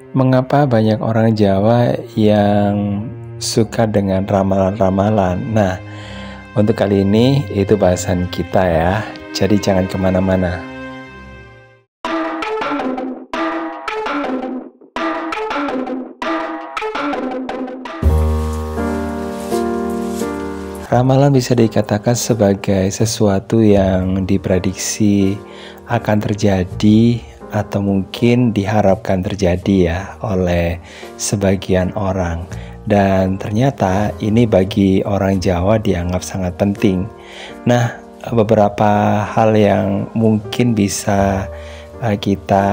Mengapa banyak orang Jawa yang suka dengan ramalan-ramalan? Nah, untuk kali ini itu bahasan kita ya. Jadi jangan kemana-mana. Ramalan bisa dikatakan sebagai sesuatu yang diprediksi akan terjadi atau mungkin diharapkan terjadi ya oleh sebagian orang, dan ternyata ini bagi orang Jawa dianggap sangat penting. Nah, beberapa hal yang mungkin bisa kita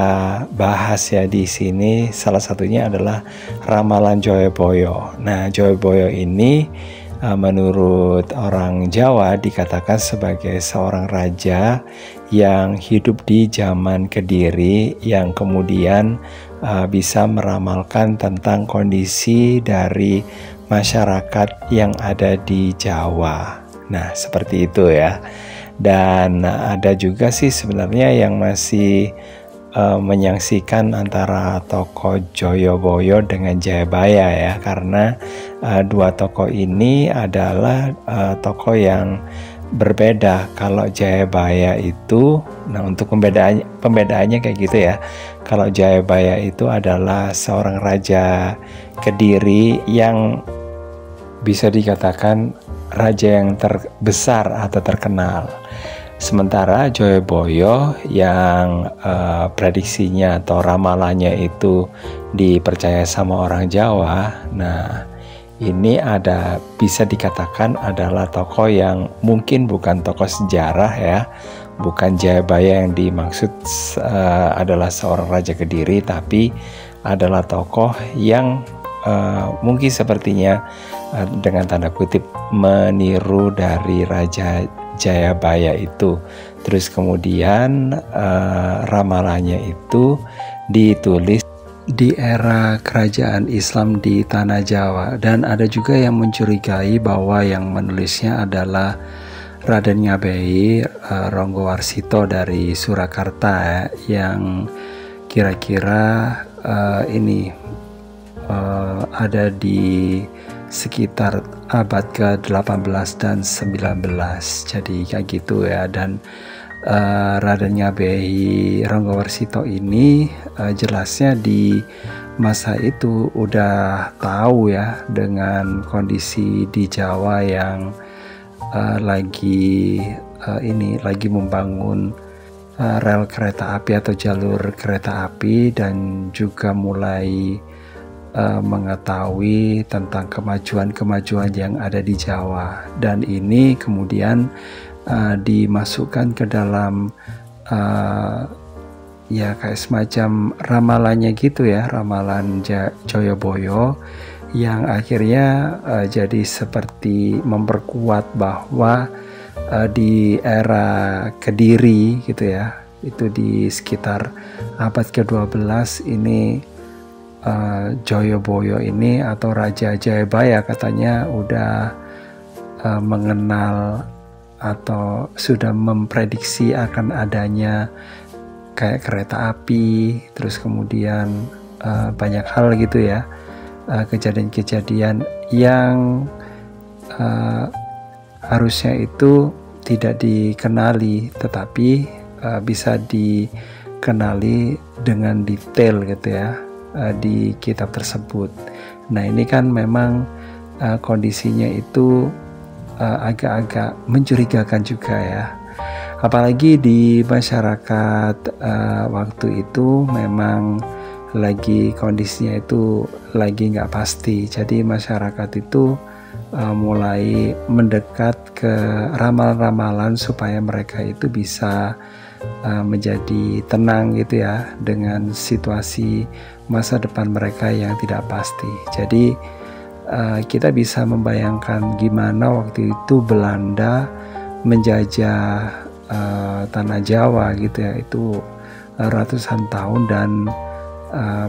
bahas ya di sini, salah satunya adalah ramalan Joyoboyo. Nah, Joyoboyo ini menurut orang Jawa dikatakan sebagai seorang raja yang hidup di zaman Kediri, yang kemudian bisa meramalkan tentang kondisi dari masyarakat yang ada di Jawa. Nah, seperti itu ya. Dan ada juga sih sebenarnya yang masih menyaksikan antara tokoh Joyoboyo dengan Jayabaya ya, karena dua tokoh ini adalah tokoh yang berbeda. Kalau Jayabaya itu, nah untuk pembedaannya kayak gitu ya. Kalau Jayabaya itu adalah seorang raja Kediri yang bisa dikatakan raja yang terbesar atau terkenal. Sementara Joyoboyo yang prediksinya atau ramalannya itu dipercaya sama orang Jawa. Nah, ini bisa dikatakan adalah tokoh yang mungkin bukan tokoh sejarah ya. Bukan Jayabaya yang dimaksud adalah seorang raja Kediri, tapi adalah tokoh yang mungkin sepertinya dengan tanda kutip meniru dari Raja Jayabaya itu. Terus kemudian ramalannya itu ditulis di era kerajaan Islam di tanah Jawa, dan ada juga yang mencurigai bahwa yang menulisnya adalah Raden Ngabei Ronggowarsito dari Surakarta yang kira-kira ini ada di sekitar abad ke-18 dan 19. Jadi kayak gitu ya. Dan Raden Ngabei Ronggowarsito ini jelasnya di masa itu udah tahu ya dengan kondisi di Jawa yang lagi membangun rel kereta api atau jalur kereta api, dan juga mulai mengetahui tentang kemajuan-kemajuan yang ada di Jawa. Dan ini kemudian dimasukkan ke dalam ya kayak semacam ramalannya gitu ya, ramalan Joyoboyo, yang akhirnya jadi seperti memperkuat bahwa di era Kediri gitu ya, itu di sekitar abad ke-12 ini Joyoboyo ini atau Raja Jayabaya katanya udah mengenal atau sudah memprediksi akan adanya kayak kereta api, terus kemudian banyak hal gitu ya, kejadian-kejadian yang harusnya itu tidak dikenali, tetapi bisa dikenali dengan detail gitu ya di kitab tersebut. Nah, ini kan memang kondisinya itu agak-agak mencurigakan juga ya, apalagi di masyarakat waktu itu memang lagi kondisinya itu lagi nggak pasti. Jadi masyarakat itu mulai mendekat ke ramalan-ramalan supaya mereka itu bisa menjadi tenang gitu ya dengan situasi masa depan mereka yang tidak pasti. Jadi kita bisa membayangkan gimana waktu itu Belanda menjajah tanah Jawa gitu ya, itu ratusan tahun, dan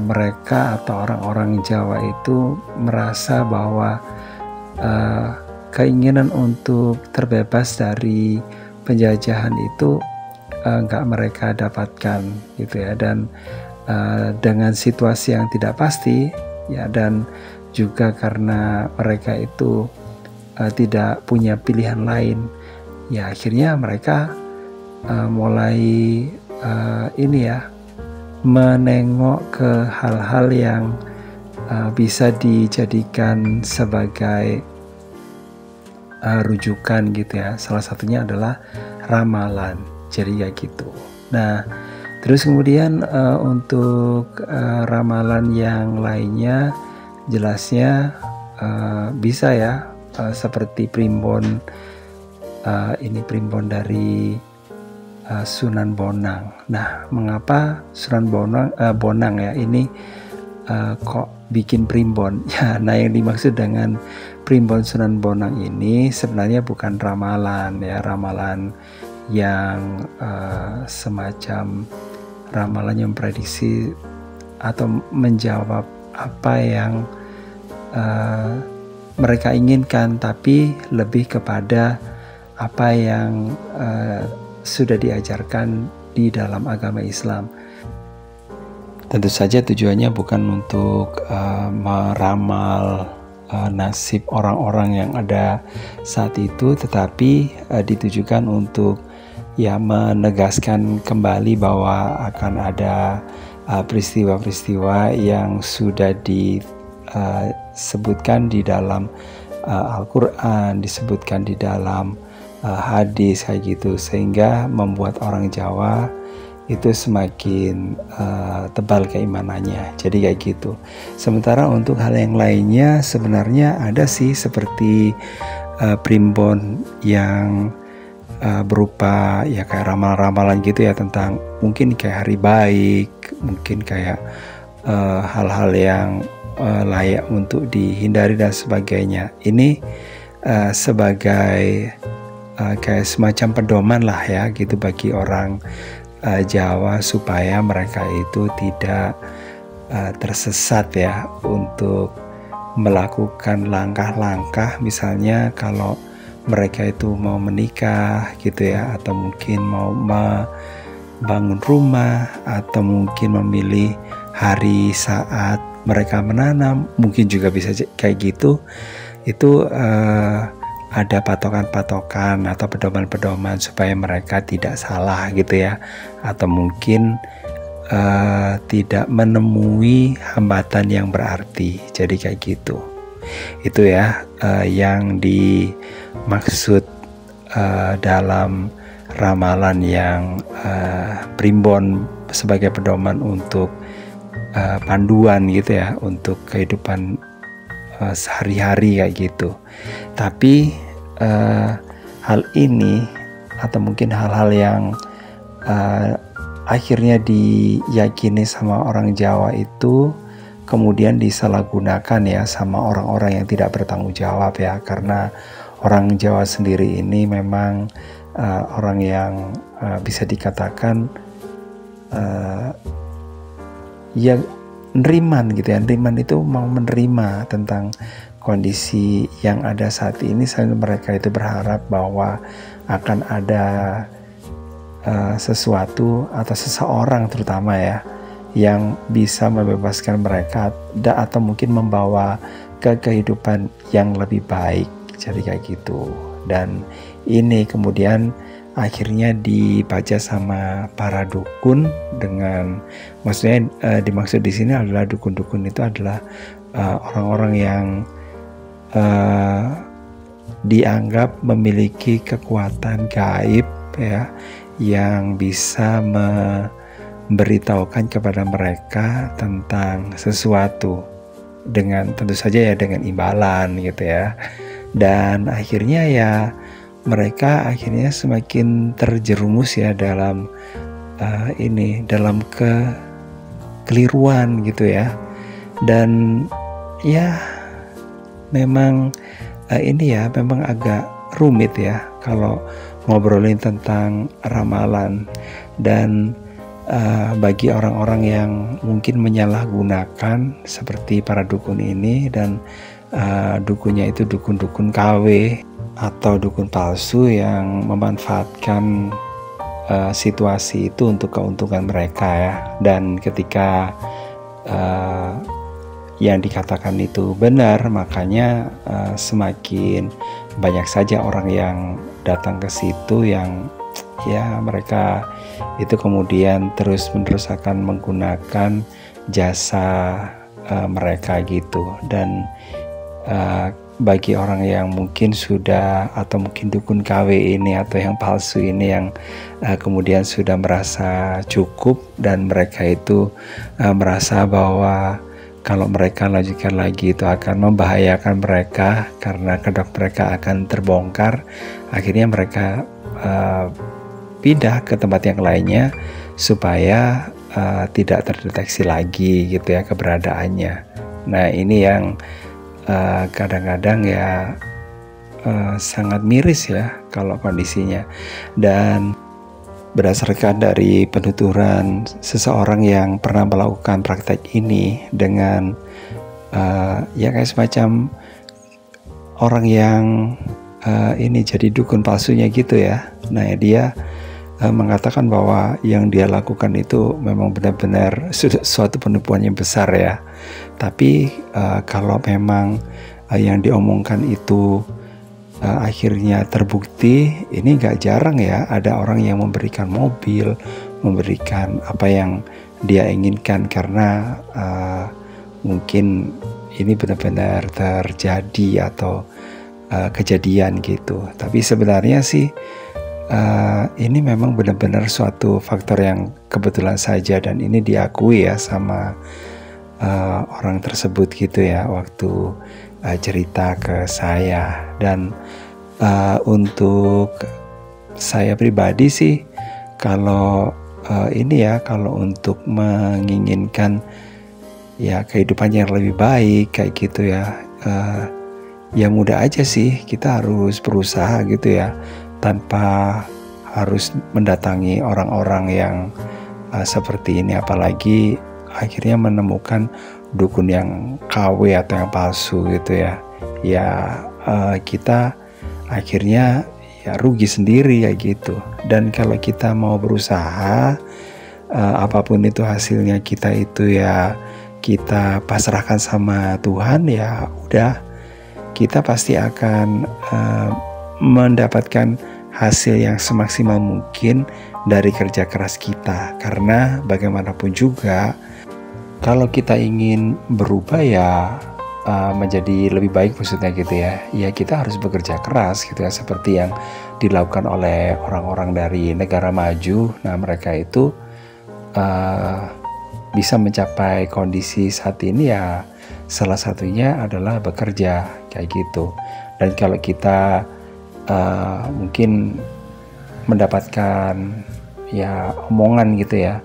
mereka atau orang-orang Jawa itu merasa bahwa keinginan untuk terbebas dari penjajahan itu nggak mereka dapatkan gitu ya. Dan dengan situasi yang tidak pasti ya, dan juga karena mereka itu tidak punya pilihan lain ya, akhirnya mereka mulai ini ya, menengok ke hal-hal yang bisa dijadikan sebagai rujukan gitu ya. Salah satunya adalah ramalan, jadi ya gitu. Nah, terus kemudian untuk ramalan yang lainnya jelasnya bisa ya, seperti primbon, ini primbon dari Sunan Bonang. Nah, mengapa Sunan Bonang ya ini kok bikin primbon? Ya, nah yang dimaksud dengan primbon Sunan Bonang ini sebenarnya bukan ramalan ya, ramalan yang semacam ramalan yang prediksi atau menjawab apa yang mereka inginkan, tapi lebih kepada apa yang sudah diajarkan di dalam agama Islam. Tentu saja tujuannya bukan untuk meramal nasib orang-orang yang ada saat itu, tetapi ditujukan untuk ya menegaskan kembali bahwa akan ada peristiwa-peristiwa yang sudah disebutkan di dalam Al-Quran, disebutkan di dalam hadis kayak gitu, sehingga membuat orang Jawa itu semakin tebal keimanannya. Jadi kayak gitu. Sementara untuk hal yang lainnya sebenarnya ada sih, seperti primbon yang berupa ya kayak ramalan-ramalan gitu ya, tentang mungkin kayak hari baik, mungkin kayak hal-hal yang layak untuk dihindari dan sebagainya. Ini sebagai kayak semacam pedoman lah ya gitu bagi orang Jawa, supaya mereka itu tidak tersesat ya untuk melakukan langkah-langkah, misalnya kalau mereka itu mau menikah gitu ya, atau mungkin mau membangun rumah, atau mungkin memilih hari saat mereka menanam, mungkin juga bisa kayak gitu. Itu ada patokan-patokan atau pedoman-pedoman supaya mereka tidak salah gitu ya, atau mungkin tidak menemui hambatan yang berarti. Jadi kayak gitu. Itu ya yang dimaksud dalam ramalan yang primbon sebagai pedoman untuk panduan gitu ya, untuk kehidupan sehari-hari kayak gitu. Tapi hal ini atau mungkin hal-hal yang akhirnya diyakini sama orang Jawa itu kemudian disalahgunakan ya sama orang-orang yang tidak bertanggung jawab ya, karena orang Jawa sendiri ini memang orang yang bisa dikatakan ya neriman gitu ya. Neriman itu mau menerima tentang kondisi yang ada saat ini, sambil mereka itu berharap bahwa akan ada sesuatu atau seseorang terutama ya yang bisa membebaskan mereka atau mungkin membawa ke kehidupan yang lebih baik. Jadi kayak gitu. Dan ini kemudian akhirnya dibaca sama para dukun dengan, maksudnya dimaksud di sini adalah dukun-dukun itu adalah orang-orang yang dianggap memiliki kekuatan gaib ya, yang bisa memberitahukan kepada mereka tentang sesuatu dengan tentu saja ya dengan imbalan gitu ya. Dan akhirnya ya mereka akhirnya semakin terjerumus ya dalam dalam kekeliruan gitu ya. Dan ya memang ini ya memang agak rumit ya kalau ngobrolin tentang ramalan. Dan bagi orang-orang yang mungkin menyalahgunakan seperti para dukun ini, dan dukunnya itu dukun-dukun KW atau dukun palsu yang memanfaatkan situasi itu untuk keuntungan mereka ya. Dan ketika yang dikatakan itu benar, makanya semakin banyak saja orang yang datang ke situ yang ya mereka itu kemudian terus-menerus akan menggunakan jasa mereka gitu. Dan bagi orang yang mungkin sudah atau mungkin dukun KW ini atau yang palsu ini yang kemudian sudah merasa cukup dan mereka itu merasa bahwa kalau mereka lanjutkan lagi itu akan membahayakan mereka karena kedok mereka akan terbongkar, akhirnya mereka pindah ke tempat yang lainnya supaya tidak terdeteksi lagi gitu ya keberadaannya. Nah ini yang kadang-kadang ya sangat miris ya kalau kondisinya. Dan berdasarkan dari penuturan seseorang yang pernah melakukan praktek ini dengan ya kayak semacam orang yang ini jadi dukun palsunya gitu ya. Nah dia mengatakan bahwa yang dia lakukan itu memang benar-benar suatu penipuan yang besar ya. Tapi kalau memang yang diomongkan itu akhirnya terbukti, ini gak jarang ya ada orang yang memberikan mobil, memberikan apa yang dia inginkan karena mungkin ini benar-benar terjadi atau kejadian gitu. Tapi sebenarnya sih ini memang benar-benar suatu faktor yang kebetulan saja dan ini diakui ya sama orang tersebut gitu ya waktu cerita ke saya. Dan untuk saya pribadi sih kalau ini ya kalau untuk menginginkan ya kehidupan yang lebih baik kayak gitu ya ya mudah aja sih, kita harus berusaha gitu ya tanpa harus mendatangi orang-orang yang seperti ini, apalagi akhirnya menemukan dukun yang KW atau yang palsu gitu ya. Ya kita akhirnya ya rugi sendiri ya gitu. Dan kalau kita mau berusaha apapun itu hasilnya kita itu ya kita pasrahkan sama Tuhan, ya udah kita pasti akan mendapatkan hasil yang semaksimal mungkin dari kerja keras kita. Karena bagaimanapun juga kalau kita ingin berubah ya menjadi lebih baik maksudnya gitu ya, ya kita harus bekerja keras gitu ya, seperti yang dilakukan oleh orang-orang dari negara maju. Nah mereka itu bisa mencapai kondisi saat ini ya salah satunya adalah bekerja kayak gitu. Dan kalau kita mungkin mendapatkan ya omongan gitu ya,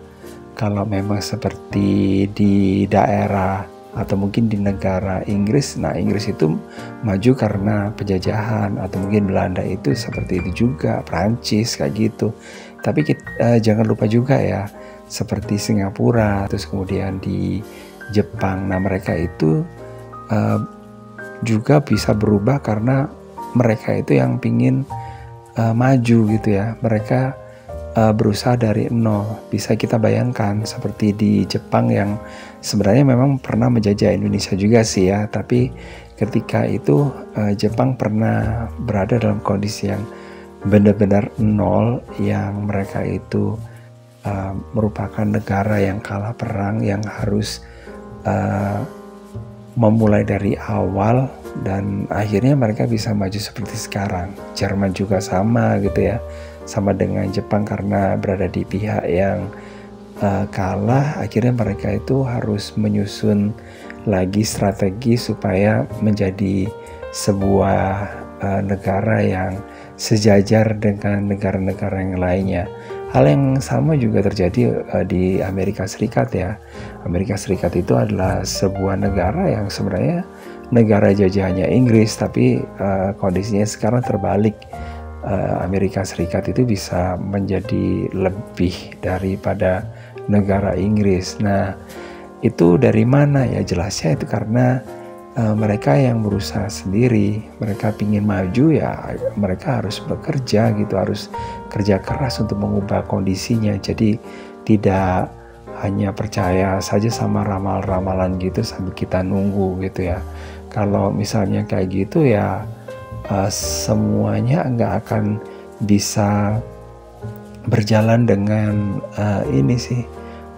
kalau memang seperti di daerah atau mungkin di negara Inggris, nah Inggris itu maju karena penjajahan, atau mungkin Belanda itu seperti itu juga, Prancis kayak gitu. Tapi kita, jangan lupa juga ya seperti Singapura, terus kemudian di Jepang. Nah mereka itu juga bisa berubah karena mereka itu yang pingin maju gitu ya. Mereka berusaha dari nol. Bisa kita bayangkan seperti di Jepang yang sebenarnya memang pernah menjajah Indonesia juga sih ya, tapi ketika itu Jepang pernah berada dalam kondisi yang benar-benar nol, yang mereka itu merupakan negara yang kalah perang, yang harus memulai dari awal, dan akhirnya mereka bisa maju seperti sekarang. Jerman juga sama gitu ya, sama dengan Jepang karena berada di pihak yang kalah, akhirnya mereka itu harus menyusun lagi strategi supaya menjadi sebuah negara yang sejajar dengan negara-negara yang lainnya. Hal yang sama juga terjadi di Amerika Serikat ya. Amerika Serikat itu adalah sebuah negara yang sebenarnya negara jajahannya Inggris, tapi kondisinya sekarang terbalik. Amerika Serikat itu bisa menjadi lebih daripada negara Inggris. Nah, itu dari mana ya? Jelasnya itu karena mereka yang berusaha sendiri. Mereka pingin maju ya mereka harus bekerja gitu, harus kerja keras untuk mengubah kondisinya. Jadi tidak hanya percaya saja sama ramalan-ramalan gitu sambil kita nunggu gitu ya. Kalau misalnya kayak gitu ya semuanya nggak akan bisa berjalan dengan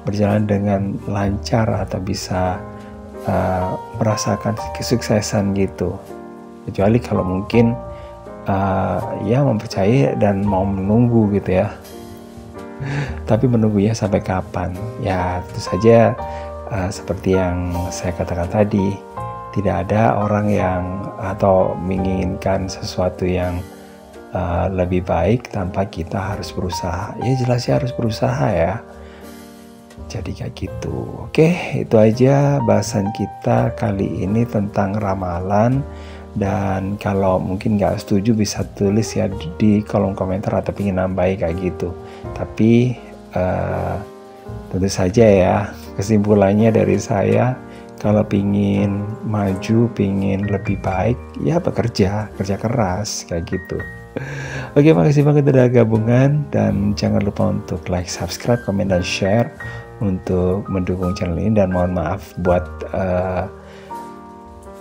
berjalan dengan lancar atau bisa merasakan kesuksesan gitu. Kecuali kalau mungkin ya mempercayai dan mau menunggu gitu ya. Tapi menunggunya sampai kapan? Ya tentu saja seperti yang saya katakan tadi, tidak ada orang yang atau menginginkan sesuatu yang lebih baik tanpa kita harus berusaha. Ya jelasnya harus berusaha ya. Jadi kayak gitu. Oke, itu aja bahasan kita kali ini tentang ramalan. Dan kalau mungkin nggak setuju bisa tulis ya di kolom komentar atau ingin nambahin kayak gitu. Tapi tentu saja ya, kesimpulannya dari saya, kalau pingin maju, pingin lebih baik, ya kerja keras kayak gitu. Oke, makasih banget udah gabungan, dan jangan lupa untuk like, subscribe, komen, dan share untuk mendukung channel ini. Dan mohon maaf buat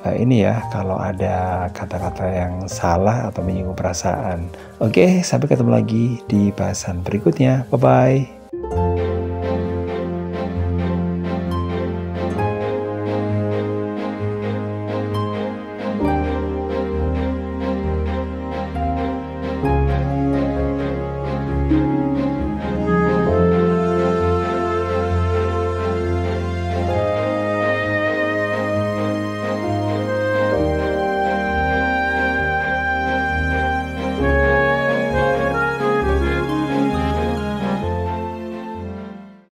ini ya kalau ada kata-kata yang salah atau menyinggung perasaan. Oke, sampai ketemu lagi di bahasan berikutnya. Bye bye.